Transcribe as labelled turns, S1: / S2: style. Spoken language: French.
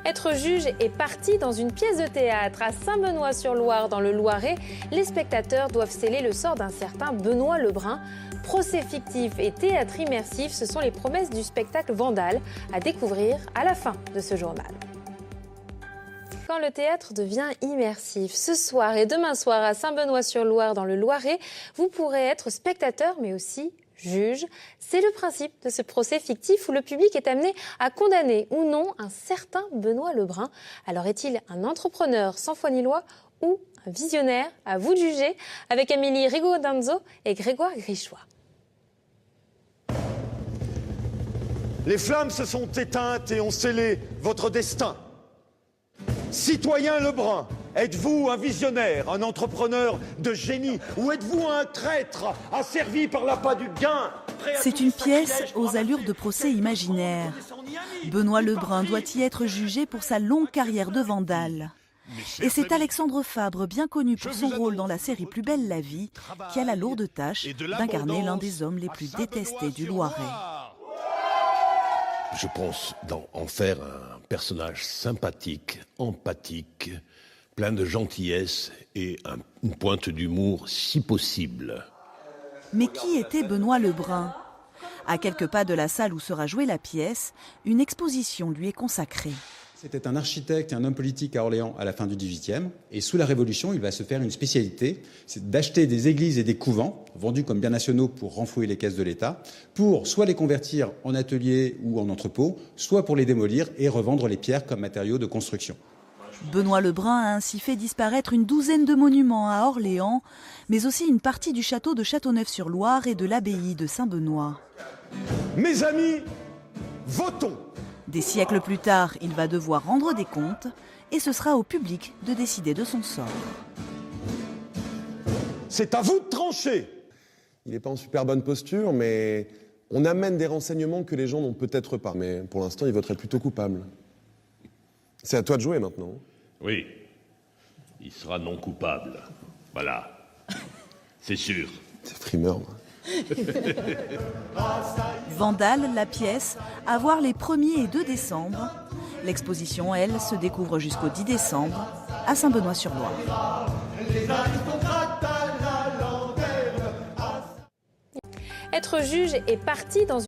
S1: Être juge est partie dans une pièce de théâtre à Saint-Benoît-sur-Loire dans le Loiret. Les spectateurs doivent sceller le sort d'un certain Benoît Lebrun. Procès fictif et théâtre immersif, ce sont les promesses du spectacle Vandale à découvrir à la fin de ce journal. Quand le théâtre devient immersif, ce soir et demain soir à Saint-Benoît-sur-Loire dans le Loiret, vous pourrez être spectateur mais aussi juge. C'est le principe de ce procès fictif où le public est amené à condamner ou non un certain Benoît Lebrun. Alors est-il un entrepreneur sans foi ni loi ou un visionnaire? À vous de juger avec Amélie Rigaudinzo et Grégoire Grichois.
S2: Les flammes se sont éteintes et ont scellé votre destin. Citoyen Lebrun, êtes-vous un visionnaire, un entrepreneur de génie ou êtes-vous un traître asservi par l'appât du gain?
S3: C'est une pièce aux allures de procès imaginaire. Benoît Lebrun doit y être jugé pour sa longue carrière de vandale. Et c'est Alexandre Fabre, bien connu pour son rôle dans la série Plus belle la vie, qui a la lourde tâche d'incarner l'un des hommes les plus détestés du Loiret.
S4: Je pense en faire un personnage sympathique, empathique, plein de gentillesse et une pointe d'humour si possible.
S3: Mais qui était Benoît Lebrun? À quelques pas de la salle où sera jouée la pièce, une exposition lui est consacrée.
S5: C'était un architecte et un homme politique à Orléans à la fin du XVIIIe. Et sous la Révolution, il va se faire une spécialité, c'est d'acheter des églises et des couvents, vendus comme biens nationaux pour renflouer les caisses de l'État, pour soit les convertir en ateliers ou en entrepôts, soit pour les démolir et revendre les pierres comme matériaux de construction.
S3: Benoît Lebrun a ainsi fait disparaître une douzaine de monuments à Orléans, mais aussi une partie du château de Châteauneuf-sur-Loire et de l'abbaye de Saint-Benoît.
S2: Mes amis, votons!
S3: Des siècles plus tard, il va devoir rendre des comptes et ce sera au public de décider de son sort.
S2: C'est à vous de trancher!
S6: Il n'est pas en super bonne posture, mais on amène des renseignements que les gens n'ont peut-être pas. Mais pour l'instant, il voterait plutôt coupable. C'est à toi de jouer maintenant.
S4: Oui, il sera non coupable. Voilà, c'est sûr.
S6: C'est frimeur, moi.
S3: Vandale, la pièce, à voir les 1er et 2 décembre. L'exposition, elle, se découvre jusqu'au 10 décembre à Saint-Benoît-sur-Loire.
S1: Être juge est partie dans